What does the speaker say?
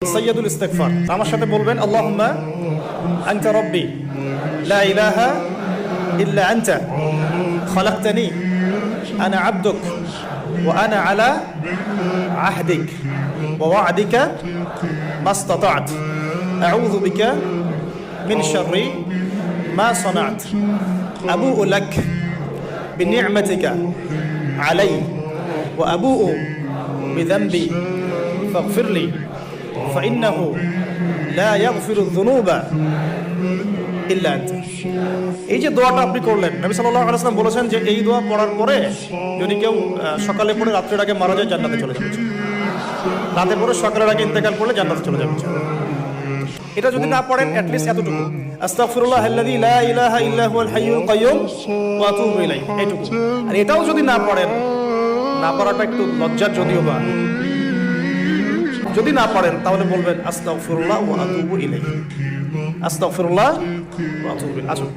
সাইয়্যিদুল ইস্তিগফার। আমার সাথে বলবেন আল্লাহুম্মা আনতা রাব্বি লা ইলাহা ইল্লা আনতা খালাকতানি আনা আবদুক ওয়া আনা আলা আহদিক ওয়া ওয়া'দিকা মাসতাতা'ত আউযু বিকা মিন শাররি মা সানা'ত আবু'ু লাক বিনি'মাতিকা আলাইয়া ওয়া আবু'ু বিযানবি ফাগফিরলি فإنه لا يغفر الذنوب إلا أنت। এই যে দোয়াটা আপনি করলেন, নবী সাল্লাল্লাহু আলাইহি ওয়াসাল্লাম বলেছেন যে এই দোয়া পড়ার পরে যদি কেউ সকালে পড়ে রাত্রের আগে মারা যায় জান্নাতে চলে যাবে, রাতে পড়ে সকালের আগে ইন্তেকাল করলে জান্নাতে চলে যাবে। এটা যদি না পড়েন অ্যাটলিস্ট এতটুকু আস্তাগফিরুল্লাহ আল্লাযী লা ইলাহা ইল্লা হুয়াল হাইয়ুল কাইয়্যুম ওয়া আতুবু ইলাইহি, এইটুকু। আর এটাও যদি না পড়েন, না পড়াটা একটু লজ্জার যদিও বা, যদি না পারেন তাহলে বলবেন আস্তাগফিরুল্লাহ ওয়া আতুবু ইলাইহি, আস্তাগফিরুল্লাহ ওয়া আতুবু ইলাইহি। আসুন।